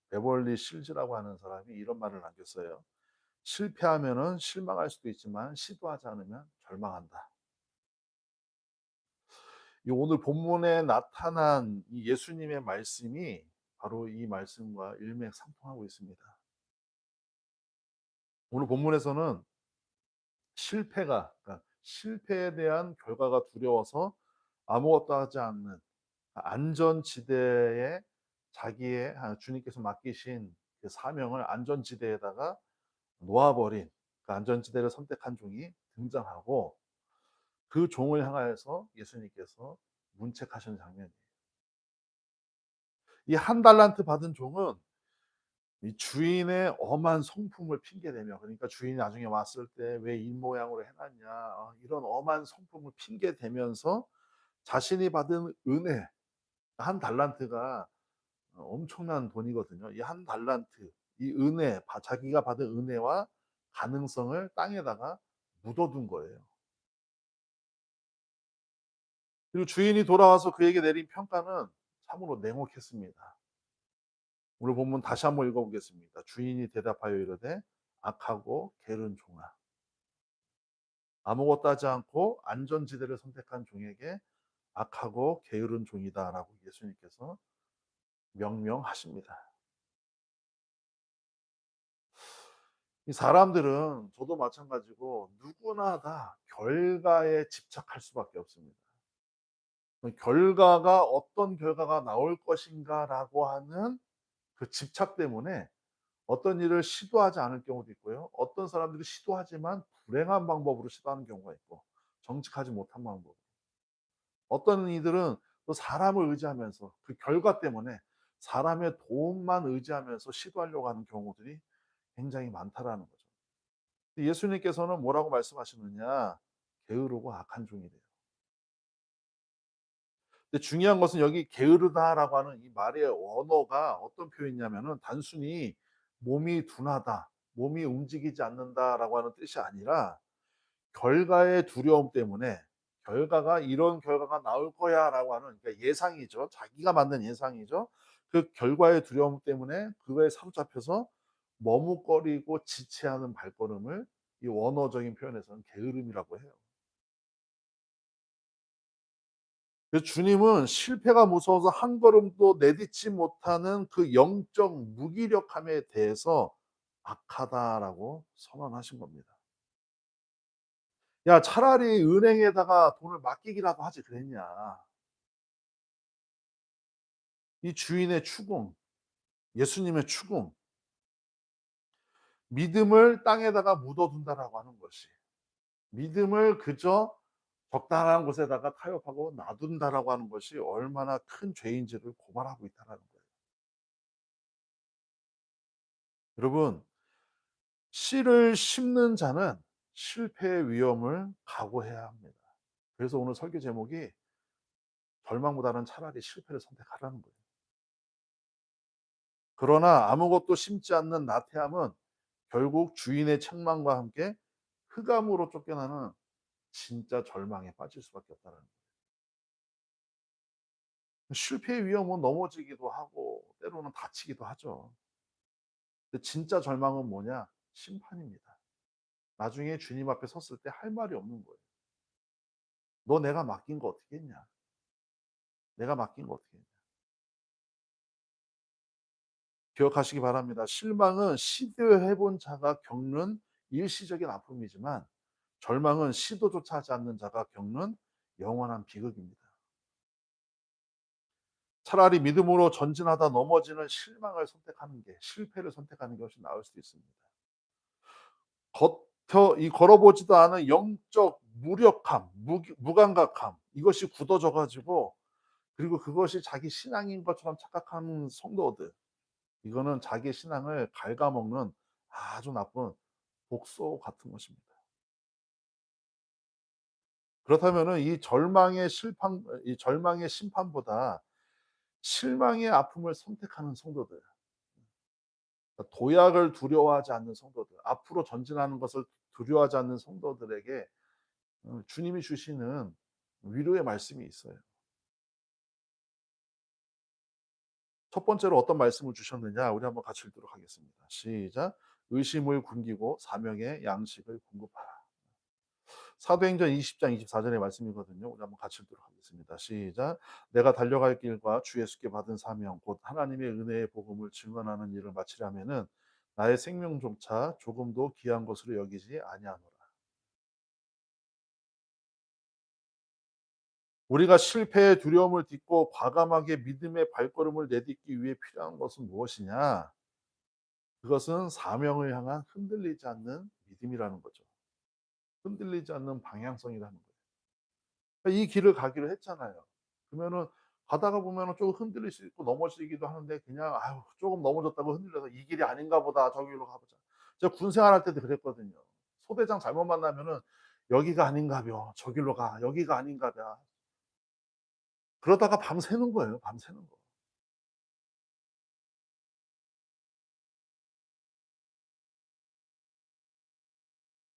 베벌리 실즈라고 하는 사람이 이런 말을 남겼어요. "실패하면은 실망할 수도 있지만 시도하지 않으면 절망한다." 이 오늘 본문에 나타난 이 예수님의 말씀이 바로 이 말씀과 일맥상통하고 있습니다. 오늘 본문에서는 그러니까 실패에 대한 결과가 두려워서 아무것도 하지 않는 안전지대에 자기의 주님께서 맡기신 그 사명을 안전지대에다가 놓아 버린 그 안전지대를 선택한 종이 등장하고 그 종을 향하여서 예수님께서 문책하시는 장면이에요. 이 한 달란트 받은 종은 이 주인의 엄한 성품을 핑계대며, 그러니까 주인이 나중에 왔을 때 "왜 이 모양으로 해 놨냐." 이런 엄한 성품을 핑계대면서 자신이 받은 은혜, 한 달란트가 엄청난 돈이거든요. 이 한 달란트, 이 은혜, 자기가 받은 은혜와 가능성을 땅에다가 묻어둔 거예요. 그리고 주인이 돌아와서 그에게 내린 평가는 참으로 냉혹했습니다. 오늘 본문 다시 한번 읽어 보겠습니다. 주인이 대답하여 이르되 "악하고 게으른 종아, 아무것도 하지 않고 안전지대를 선택한 종에게 악하고 게으른 종이다."라고 예수님께서 명명하십니다. 이 사람들은, 저도 마찬가지고, 누구나 다 결과에 집착할 수밖에 없습니다. 그 결과가 어떤 결과가 나올 것인가라고 하는 그 집착 때문에 어떤 일을 시도하지 않을 경우도 있고요. 어떤 사람들이 시도하지만 불행한 방법으로 시도하는 경우가 있고, 정직하지 못한 방법. 어떤 이들은 또 사람을 의지하면서 그 결과 때문에 사람의 도움만 의지하면서 시도하려고 하는 경우들이 굉장히 많다라는 거죠. 예수님께서는 뭐라고 말씀하시느냐? 게으르고 악한 종이래요. 근데 중요한 것은 여기 게으르다라고 하는 이 말의 언어가 어떤 표현이냐면은 단순히 몸이 둔하다, 몸이 움직이지 않는다라고 하는 뜻이 아니라 결과의 두려움 때문에, 결과가 '이런 결과가 나올 거야.'라고 하는, 그러니까 예상이죠. 자기가 만든 예상이죠. 그 결과의 두려움 때문에 그거에 사로잡혀서 머뭇거리고 지체하는 발걸음을 이 원어적인 표현에서는 게으름이라고 해요. 그래서 주님은 실패가 무서워서 한 걸음도 내딛지 못하는 그 영적 무기력함에 대해서 "악하다."라고 선언하신 겁니다. "야, 차라리 은행에다가 돈을 맡기기라도 하지 그랬냐." 이 주인의 추궁, 예수님의 추궁, 믿음을 땅에다가 묻어둔다라고 하는 것이, 믿음을 그저 적당한 곳에다가 타협하고 놔둔다라고 하는 것이 얼마나 큰 죄인지를 고발하고 있다라는 거예요. 여러분, 씨를 심는 자는 실패의 위험을 각오해야 합니다. 그래서 오늘 설교 제목이 절망보다는 차라리 실패를 선택하라는 거예요. 그러나 아무것도 심지 않는 나태함은 결국 주인의 책망과 함께 흑암으로 쫓겨나는 진짜 절망에 빠질 수밖에 없다는 거예요. 실패의 위험은 넘어지기도 하고 때로는 다치기도 하죠. 근데 진짜 절망은 뭐냐? 심판입니다. 나중에 주님 앞에 섰을 때 할 말이 없는 거예요. "너 내가 맡긴 거 어떻게 했냐? 내가 맡긴 거 어떻게 했냐?" 기억하시기 바랍니다. 실망은 시도해 본 자가 겪는 일시적인 아픔이지만 절망은 시도조차 하지 않는 자가 겪는 영원한 비극입니다. 차라리 믿음으로 전진하다 넘어지는 실망을 선택하는 게, 실패를 선택하는 것이 나을 수도 있습니다. 걸어보지도 않은 영적 무력함, 무감각함, 이것이 굳어져 가지고, 그리고 그것이 자기 신앙인 것처럼 착각하는 성도들, 이거는 자기 신앙을 갉아먹는 아주 나쁜 독소 같은 것입니다. 그렇다면은 이 절망의 심판보다 실망의 아픔을 선택하는 성도들, 그러니까 도약을 두려워하지 않는 성도들, 앞으로 전진하는 것을 두려워하지 않는 성도들에게 주님이 주시는 위로의 말씀이 있어요. 첫 번째로 어떤 말씀을 주셨느냐 우리 한번 같이 읽도록 하겠습니다. 시작. "의심을 굶기고 사명의 양식을 공급하라." 사도행전 20장 24절의 말씀이거든요. 우리 한번 같이 읽도록 하겠습니다. 시작. "내가 달려갈 길과 주 예수께 받은 사명 곧 하나님의 은혜의 복음을 증언하는 일을 마치려면은 나의 생명조차 조금도 귀한 것으로 여기지 아니하노라." 우리가 실패의 두려움을 딛고 과감하게 믿음의 발걸음을 내딛기 위해 필요한 것은 무엇이냐? 그것은 사명을 향한 흔들리지 않는 믿음이라는 거죠. 흔들리지 않는 방향성이라는 거예요. 그러니까 이 길을 가기로 했잖아요. 그러면은 가다가 보면은 좀 흔들릴 수 있고 넘어지기도 하는데 그냥 '아유 쪼금 넘어졌다고 흔들려서 이 길이 아닌가 보다. 저기로 가 보자.' 제가 군 생활할 때도 그랬거든요. 소대장 잘못 만나면은 '여기가 아닌가벼. 저길로 가. 여기가 아닌가벼.' 그러다가 밤새는 거예요, 밤새는 거.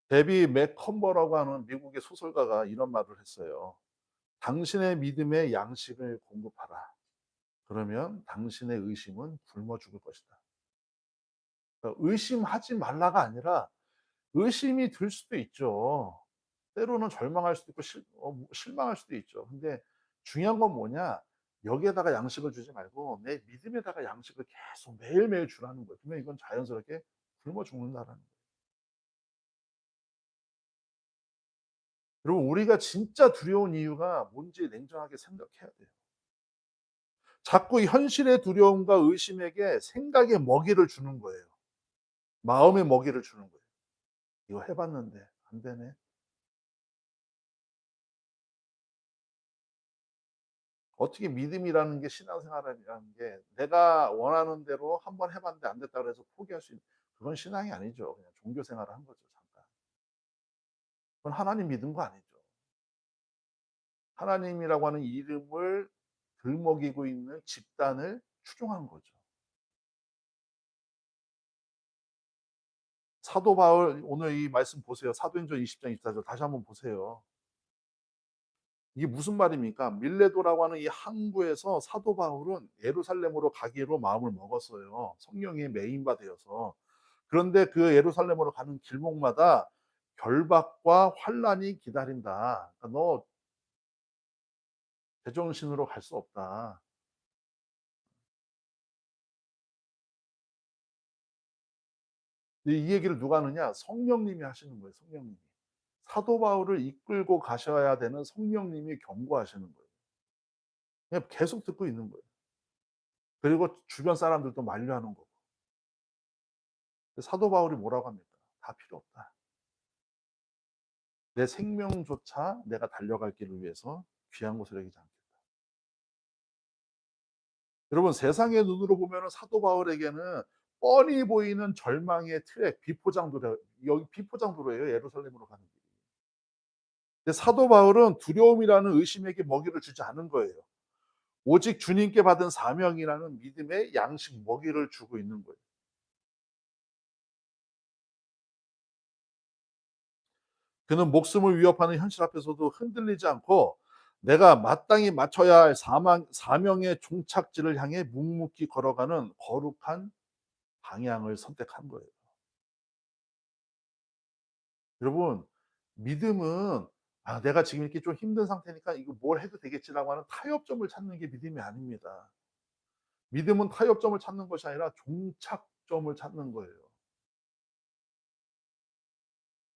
데비 맥컨버라고 하는 미국의 소설가가 이런 말을 했어요. "당신의 믿음의 양식을 공급하라. 그러면 당신의 의심은 굶어 죽을 것이다." 그러니까 의심하지 말라가 아니라 의심이 들 수도 있죠. 때로는 절망할 수도 있고 실망할 수도 있죠. 근데 중요한 건 뭐냐? 여기에다가 양식을 주지 말고 내 믿음에다가 양식을 계속 매일매일 주라는 거예요. 그러면 이건 자연스럽게 굶어 죽는다라는 거예요. 여러분 우리가 진짜 두려운 이유가 뭔지 냉정하게 생각해야 돼요. 자꾸 현실의 두려움과 의심에게 생각의 먹이를 주는 거예요. 마음의 먹이를 주는 거예요. "이거 해 봤는데 안 되네." 어떻게 믿음이라는 게 신앙생활이라는 게 내가 원하는 대로 한번 해 봤는데 안 됐다 그래서 포기할 수 있는 그건 신앙이 아니죠. 그냥 종교 생활을 한 거죠 잠깐. 그건 하나님 믿은 거 아니죠. 하나님이라고 하는 이름을 들먹이고 있는 집단을 추종한 거죠. 사도 바울 오늘 이 말씀 보세요. 사도행전 20장 24절 다시 한번 보세요. 이게 무슨 말입니까? 밀레도라고 하는 이 항구에서 사도 바울은 예루살렘으로 가기로 마음을 먹었어요. 성령의 메인바 되어서. 그런데 그 예루살렘으로 가는 길목마다 결박과 환란이 기다린다. 그러니까 "너 제정신으로 갈 수 없다." 근데 이 얘기를 누가 하느냐? 성령님이 하시는 거예요, 성령님이. 사도 바울을 이끌고 가셔야 되는 성령님이 경고하시는 거예요. 그냥 계속 듣고 있는 거예요. 그리고 주변 사람들도 만류하는 거고. 사도 바울이 뭐라고 합니까? "다 필요 없다. 내 생명조차 내가 달려갈 길을 위해서 귀한 것을 여기지 않겠다." 여러분 세상의 눈으로 보면은 사도 바울에게는 뻔히 보이는 절망의 트랙 비포장도로 여기 비포장도로예요, 예루살렘으로 가는 길이. 근데 사도 바울은 두려움이라는 의심에게 먹이를 주지 않은 거예요. 오직 주님께 받은 사명이라는 믿음의 양식 먹이를 주고 있는 거예요. 그는 목숨을 위협하는 현실 앞에서도 흔들리지 않고 내가 마땅히 맡아야 할 사명의 종착지를 향해 묵묵히 걸어가는 거룩한 방향을 선택한 거예요. 여러분 믿음은 '아 내가 지금 이렇게 좀 힘든 상태니까 이거 뭘 해도 되겠지.'라고 하는 타협점을 찾는 게 믿음이 아닙니다. 믿음은 타협점을 찾는 것이 아니라 종착점을 찾는 거예요.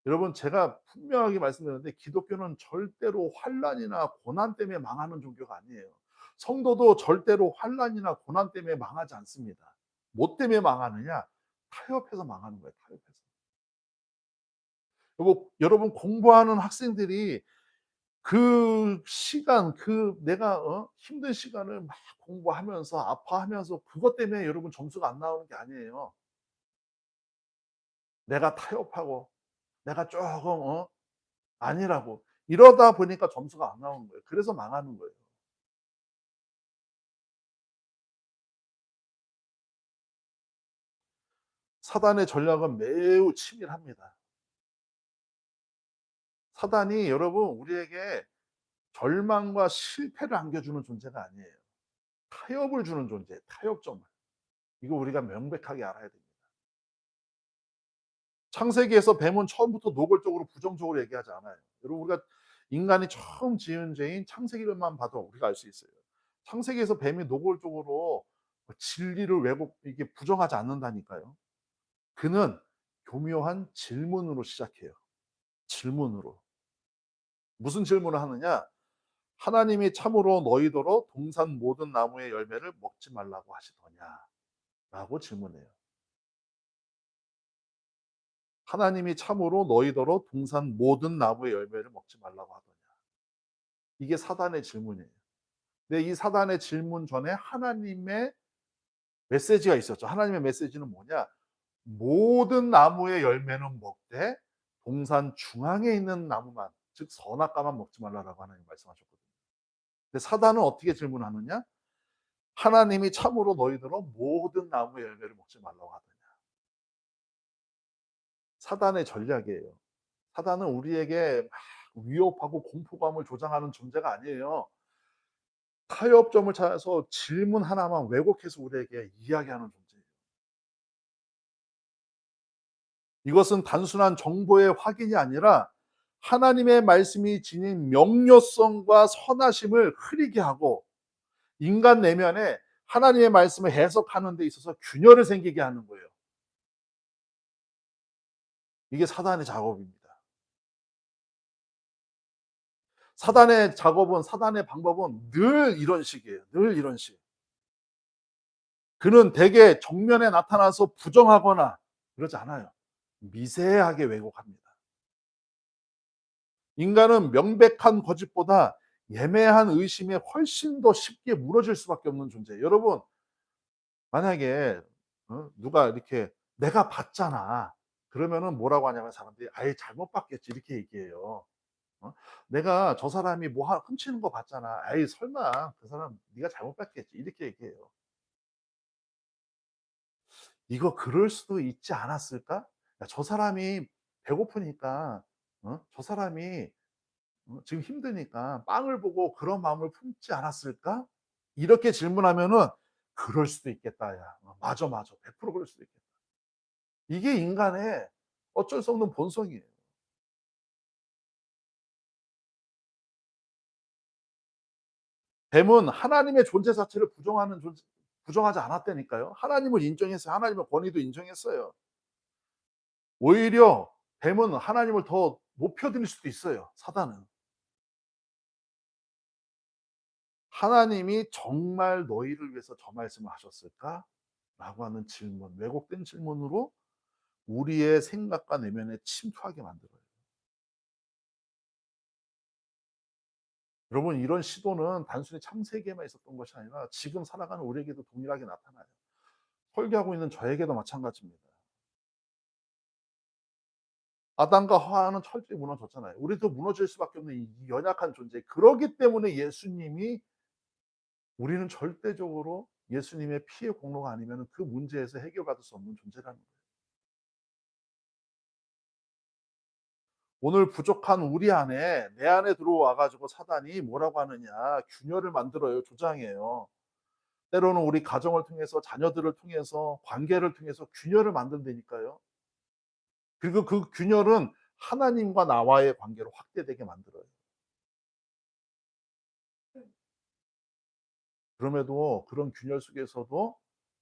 여러분 제가 분명하게 말씀드렸는데 기독교는 절대로 환난이나 고난 때문에 망하는 종교가 아니에요. 성도도 절대로 환난이나 고난 때문에 망하지 않습니다. 뭐 때문에 망하느냐? 타협해서 망하는 거예요, 타협해서. 여러분 공부하는 학생들이 그 시간 내가 힘든 시간을 막 공부하면서 아파하면서 그것 때문에 여러분 점수가 안 나오는 게 아니에요. 내가 타협하고 내가 쪼금 아니라고. 이러다 보니까 점수가 안 나오는 거예요. 그래서 망하는 거예요. 사단의 전략은 매우 치밀합니다. 사단이 여러분 우리에게 절망과 실패를 안겨주는 존재가 아니에요. 타협을 주는 존재, 타협점을. 이거 우리가 명백하게 알아야 됩니다. 창세기에서 뱀은 처음부터 노골적으로 부정적으로 얘기하지 않아요. 여러분 우리가 인간이 처음 지은 죄인 창세기를만 봐도 우리가 알 수 있어요. 창세기에서 뱀이 노골적으로 진리를 왜곡 이게 부정하지 않는다니까요. 그는 교묘한 질문으로 시작해요. 질문으로. 무슨 질문을 하느냐? 하나님이 참으로 너희더러 동산 모든 나무의 열매를 먹지 말라고 하시더냐? 라고 질문해요. 하나님이 참으로 너희더러 동산 모든 나무의 열매를 먹지 말라고 하더냐? 이게 사단의 질문이에요. 근데 이 사단의 질문 전에 하나님의 메시지가 있었죠. 하나님의 메시지는 뭐냐? 모든 나무의 열매는 먹되 동산 중앙에 있는 나무만, 즉 선악과만 먹지 말라라고 하나님 말씀하셨거든요. 근데 사단은 어떻게 질문하느냐? 하나님이 참으로 너희들은 모든 나무의 열매를 먹지 말라고 하더냐. 사단의 전략이에요. 사단은 우리에게 막 위협하고 공포감을 조장하는 존재가 아니에요. 타협점을 찾아서 질문 하나만 왜곡해서 우리에게 이야기하는 존재예요. 이것은 단순한 정보의 확인이 아니라 하나님의 말씀이 지닌 명료성과 선하심을 흐리게 하고 인간 내면에 하나님의 말씀을 해석하는 데 있어서 균열을 생기게 하는 거예요. 이게 사단의 작업입니다. 사단의 작업은, 사단의 방법은 늘 이런 식이에요. 늘 이런 식. 그는 대개 정면에 나타나서 부정하거나 그러지 않아요. 미세하게 왜곡합니다. 인간은 명백한 거짓보다 예매한 의심에 훨씬 더 쉽게 무너질 수밖에 없는 존재예요. 여러분 만약에 누가 이렇게 "내가 봤잖아." 그러면은 뭐라고 하냐면 사람들이 "아이 잘못 봤겠지." 이렇게 얘기해요. 어? "내가 저 사람이 뭐 훔치는 거 봤잖아." "아이 설마 그 사람 네가 잘못 봤겠지." 이렇게 얘기해요. "이거 그럴 수도 있지 않았을까? 야 저 사람이 배고프니까 저 사람이 지금 힘드니까 빵을 보고 그런 마음을 품지 않았을까?" 이렇게 질문하면은 "그럴 수도 있겠다 야. 맞아, 맞아. 100% 그럴 수도 있겠다." 이게 인간의 어쩔 수 없는 본성이에요. 뱀은 하나님의 존재 자체를 부정하지 않았다니까요. 하나님을 인정했어요. 하나님의 권위도 인정했어요. 오히려 뱀은 하나님을 더 높여드릴 수도 있어요, 사단은. "하나님이 정말 너희를 위해서 저 말씀을 하셨을까?" 라고 하는 질문, 왜곡된 질문으로 우리의 생각과 내면에 침투하게 만들어요. 여러분 이런 시도는 단순히 창세기에만 있었던 것이 아니라 지금 살아가는 우리에게도 동일하게 나타나요. 설교하고 있는 저에게도 마찬가지입니다. 아담과 하와는 철저히 무너졌잖아요. 우리도 무너질 수밖에 없는 이 연약한 존재. 그러기 때문에 예수님이 우리는 절대적으로 예수님의 피의 공로가 아니면 그 문제에서 해결받을 수 없는 존재라는 거예요. 오늘 부족한 우리 안에 내 안에 들어와 가지고 사단이 뭐라고 하느냐 균열을 만들어요. 조장해요. 때로는 우리 가정을 통해서 자녀들을 통해서 관계를 통해서 균열을 만든다니까요. 그리고 그 균열은 하나님과 나와의 관계로 확대되게 만들어요. 그럼에도 그런 균열 속에서도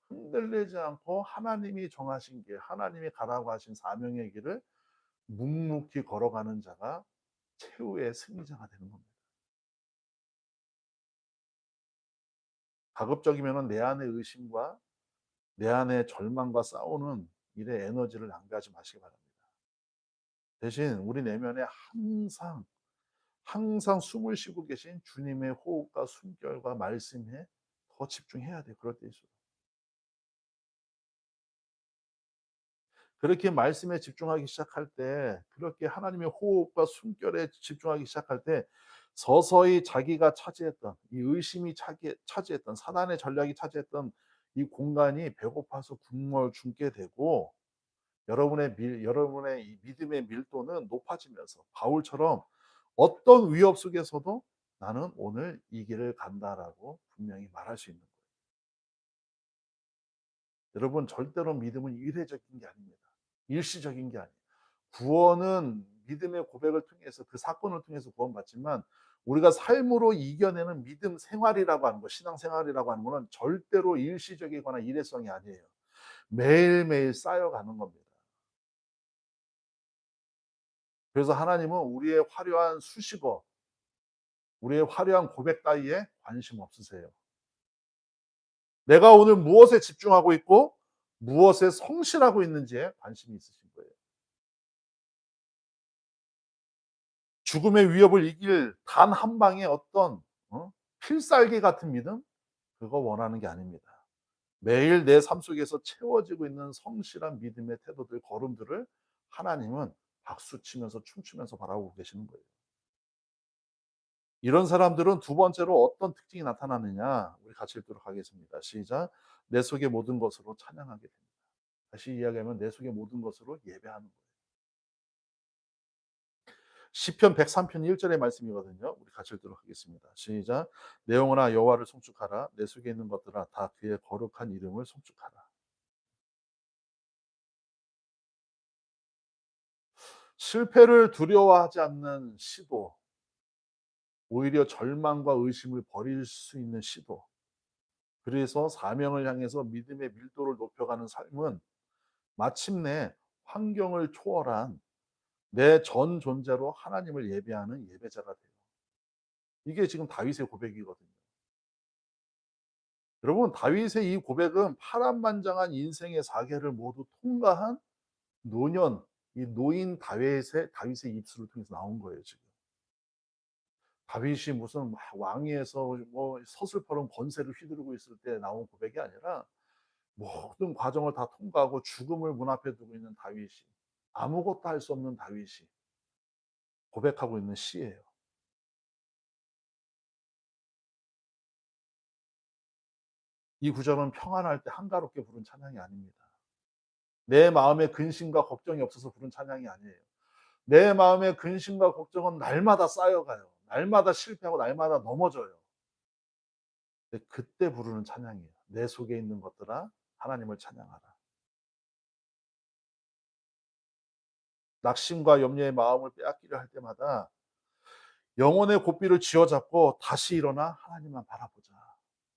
흔들리지 않고 하나님이 정하신 길, 하나님이 가라고 하신 사명의 길을 묵묵히 걸어가는 자가 최후의 승리자가 되는 겁니다. 가급적이면은 내 안의 의심과 내 안의 절망과 싸우는 일에 에너지를 낭비하지 마시기 바랍니다. 대신 우리 내면에 항상 숨을 쉬고 계신 주님의 호흡과 숨결과 말씀에 더 집중해야 돼요. 그럴 때일수록. 그렇게 말씀에 집중하기 시작할 때 그렇게 하나님의 호흡과 숨결에 집중하기 시작할 때 서서히 자기가 차지했던 이 의심이 차지했던 사단의 전략이 차지했던 이 공간이 배고파서 굶어 죽게 되고 여러분의 이 믿음의 밀도는 높아지면서 바울처럼 어떤 위협 속에서도 '나는 오늘 이 길을 간다.'라고 분명히 말할 수 있는 거예요. 여러분 절대로 믿음은 일회적인 게 아닙니다. 일시적인 게 아니에요. 구원은 믿음의 고백을 통해서 그 사건을 통해서 구원받지만 우리가 삶으로 이겨내는 믿음 생활이라고 하는 거, 신앙 생활이라고 하는 거는 절대로 일시적이거나 일회성이 아니에요. 매일매일 쌓여가는 겁니다. 그래서 하나님은 우리의 화려한 수식어, 우리의 화려한 고백 따위에 관심 없으세요. 내가 오늘 무엇에 집중하고 있고 무엇에 성실하고 있는지에 관심이 있으신 거예요. 죽음의 위협을 이길 단 한 방의 어떤 필살기 같은 믿음? 그거 원하는 게 아닙니다. 매일 내 삶 속에서 채워지고 있는 성실한 믿음의 태도들, 걸음들을 하나님은 박수치면서 춤추면서 바라보고 계시는 거예요. 이런 사람들은 두 번째로 어떤 특징이 나타나느냐 우리 같이 읽도록 하겠습니다. 시작. 내 속의 모든 것으로 찬양하게 됩니다. 다시 이야기하면 내 속의 모든 것으로 예배하는 거예요. 시편 103편 1절의 말씀이거든요. 우리 같이 읽도록 하겠습니다. 시작. 내 영혼아 여호와를 송축하라. 내 속에 있는 것들아 다 그의 거룩한 이름을 송축하라. 실패를 두려워하지 않는 시도, 오히려 절망과 의심을 버릴 수 있는 시도, 그래서 사명을 향해서 믿음의 밀도를 높여가는 삶은 마침내 환경을 초월한 내 전 존재로 하나님을 예배하는 예배자가 돼요. 이게 지금 다윗의 고백이거든요. 여러분 다윗의 이 고백은 파란만장한 인생의 사계를 모두 통과한 노년, 이 노인 다윗의 입술을 통해서 나온 거예요 지금. 다윗이 무슨 막 왕위에서 뭐 서슬퍼런 권세를 휘두르고 있을 때 나온 고백이 아니라 모든 과정을 다 통과하고 죽음을 문 앞에 두고 있는 다윗이, 아무것도 할 수 없는 다윗이 고백하고 있는 시예요. 이 구절은 평안할 때 한가롭게 부른 찬양이 아닙니다. 내 마음에 근심과 걱정이 없어서 부른 찬양이 아니에요. 내 마음의 근심과 걱정은 날마다 쌓여가요. 날마다 실패하고 날마다 넘어져요. 근데 그때 부르는 찬양이에요. 내 속에 있는 것들아 하나님을 찬양하라. 낙심과 염려의 마음을 빼앗기려 할 때마다 영혼의 고삐를 쥐어잡고 다시 일어나 하나님만 바라보자.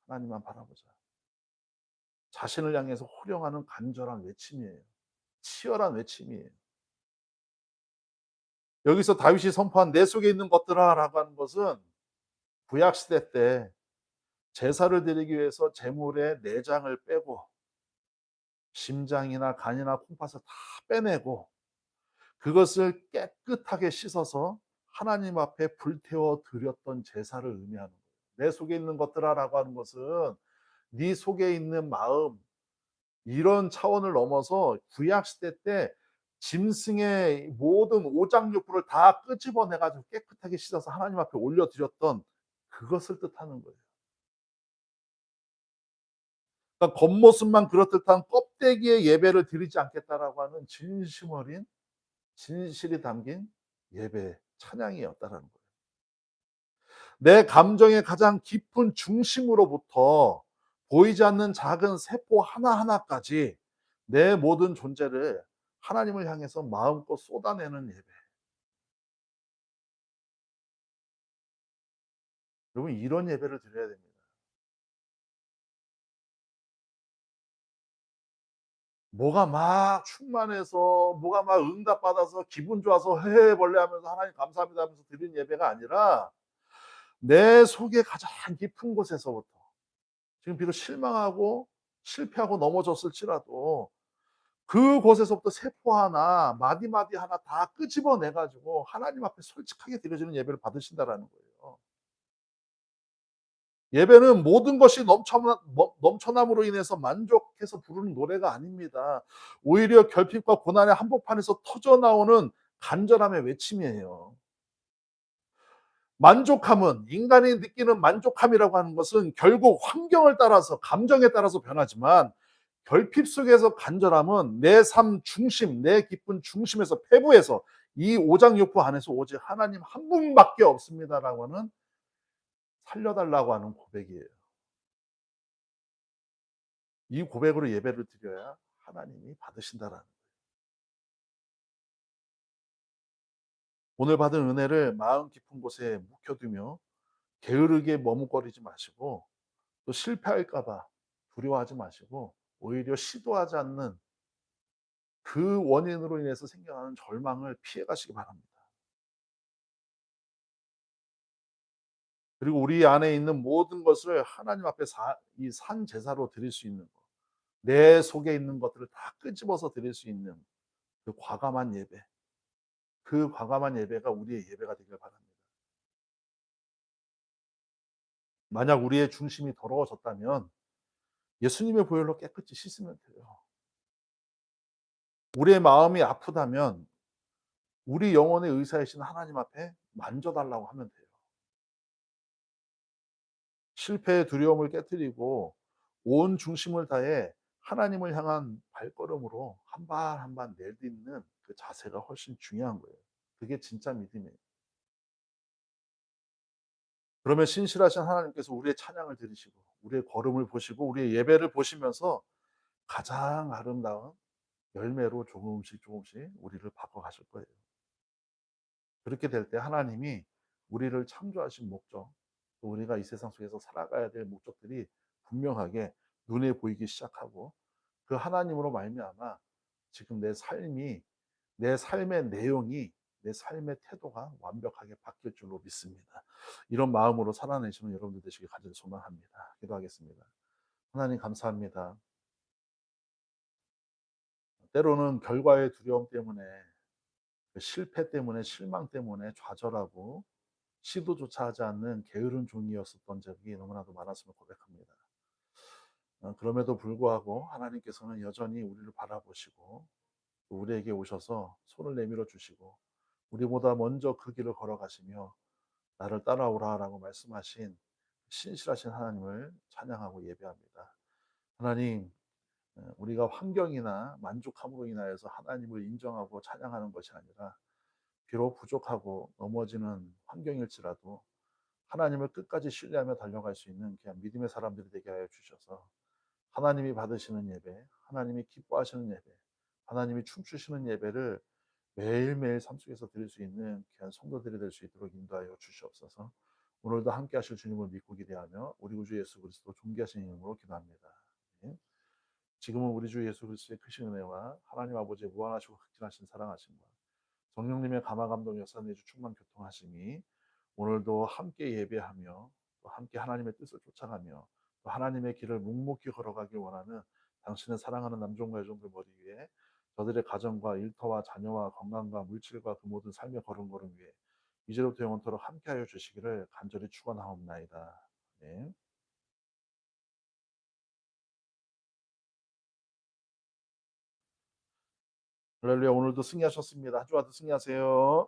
하나님만 바라보자. 자신을 향해서 호령하는 간절한 외침이에요. 치열한 외침이에요. 여기서 다윗이 선포한 내 속에 있는 것들아라고 하는 것은 구약 시대 때 제사를 드리기 위해서 제물의 내장을 빼고 심장이나 간이나 콩팥을 다 빼내고 그것을 깨끗하게 씻어서 하나님 앞에 불태워 드렸던 제사를 의미하는 거예요. 내 속에 있는 것들아라고 하는 것은 네 속에 있는 마음, 이런 차원을 넘어서 구약 시대 때 짐승의 모든 오장육부를 다 끄집어내 가지고 깨끗하게 씻어서 하나님 앞에 올려 드렸던 그것을 뜻하는 거예요. 그러니까 겉모습만 그렇듯한 껍데기의 예배를 드리지 않겠다라고 하는 진심 어린 진실이 담긴 예배, 찬양이었다라는 거예요. 내 감정의 가장 깊은 중심으로부터 보이지 않는 작은 세포 하나하나까지 내 모든 존재를 하나님을 향해서 마음껏 쏟아내는 예배. 여러분 이런 예배를 드려야 됩니다. 뭐가 막 충만해서 뭐가 막 응답받아서 기분 좋아서 헤헤벌레 하면서 하나님 감사합니다 하면서 드리는 예배가 아니라 내 속의 가장 깊은 곳에서부터 지금 비록 실망하고 실패하고 넘어졌을지라도 그곳에서부터 세포 하나 마디마디 하나 다 끄집어내 가지고 하나님 앞에 솔직하게 드려지는 예배를 받으신다라는 거예요. 예배는 모든 것이 넘쳐남으로 인해서 만족해서 부르는 노래가 아닙니다. 오히려 결핍과 고난의 한복판에서 터져 나오는 간절함의 외침이에요. 만족함은 인간이 느끼는 만족함이라고 하는 것은 결국 환경을 따라서 감정에 따라서 변하지만 결핍 속에서 간절함은 내 삶 중심, 내 기쁜 중심에서 폐부에서 이 오장육부 안에서 오직 하나님 한 분밖에 없습니다라고 하는 살려달라고 하는 고백이에요. 이 고백으로 예배를 드려야 하나님이 받으신다라는 거예요. 오늘 받은 은혜를 마음 깊은 곳에 묵혀두며 게으르게 머뭇거리지 마시고, 또 실패할까 봐 두려워하지 마시고, 오히려 시도하지 않는 그 원인으로 인해서 생겨나는 절망을 피해 가시기 바랍니다. 그리고 우리 안에 있는 모든 것을 하나님 앞에 이 산 제사로 드릴 수 있는 것, 내 속에 있는 것들을 다 끄집어서 드릴 수 있는 그 과감한 예배, 그 과감한 예배가 우리의 예배가 되길 바랍니다. 만약 우리의 중심이 더러워졌다면 예수님의 보혈로 깨끗이 씻으면 돼요. 우리의 마음이 아프다면 우리 영혼의 의사이신 하나님 앞에 만져 달라고 하면 돼요. 실패의 두려움을 깨뜨리고 온 중심을 다해 하나님을 향한 발걸음으로 한 발 한 발 내딛는 그 자세가 훨씬 중요한 거예요. 그게 진짜 믿음이에요. 그러면 신실하신 하나님께서 우리의 찬양을 들으시고 우리의 걸음을 보시고 우리의 예배를 보시면서 가장 아름다운 열매로 조금씩 조금씩 우리를 바꿔 가실 거예요. 그렇게 될 때 하나님이 우리를 창조하신 목적, 또 우리가 이 세상 속에서 살아가야 될 목적들이 분명하게 눈에 보이기 시작하고, 그 하나님으로 말미암아 지금 내 삶의 내용이, 내 삶의 태도가 완벽하게 바뀔 줄로 믿습니다. 이런 마음으로 살아내시는 여러분들 되시길 간절히 소망합니다. 기도하겠습니다. 하나님 감사합니다. 때로는 결과의 두려움 때문에, 그 실패 때문에, 실망 때문에 좌절하고 시도조차 하지 않는 게으른 종이었었던 적이 너무나도 많았음을 고백합니다. 그럼에도 불구하고 하나님께서는 여전히 우리를 바라보시고 또 우리에게 오셔서 손을 내밀어 주시고 우리보다 먼저 그 길을 걸어가시며 나를 따라오라라고 말씀하신 신실하신 하나님을 찬양하고 예배합니다. 하나님, 우리가 환경이나 만족함으로 인하여서 하나님을 인정하고 찬양하는 것이 아니라, 비록 부족하고 넘어지는 환경일지라도 하나님을 끝까지 신뢰하며 달려갈 수 있는 그냥 믿음의 사람들이 되게 하여 주셔서 하나님이 받으시는 예배, 하나님이 기뻐하시는 예배, 하나님이 춤추시는 예배를 매일매일 삶 속에서 드릴 수 있는 귀한 성도들이 될 수 있도록 인도하여 주시옵소서. 오늘도 함께 하실 주님을 믿고 기대하며 우리 구주 예수 그리스도 존귀하신 이름으로 기도합니다. 네. 지금은 우리 주 예수 그리스도의 크신 은혜와 하나님 아버지의 무한하시고 극진하신 사랑하심과 성령님의 감화 감동 역사 내주 충만 교통하심이 오늘도 함께 예배하며 또 함께 하나님의 뜻을 쫓아가며 또 하나님의 길을 묵묵히 걸어가길 원하는 당신의 사랑하는 남종과 여종들 머리 위에 저들의 가정과 일터와 자녀와 건강과 물질과 그 모든 삶의 걸음걸음 위에 이제로부터 영원토록 함께하여 주시기를 간절히 축원하옵나이다. 네. 할렐루야. 오늘도 승리하셨습니다. 한 주와도 승리하세요.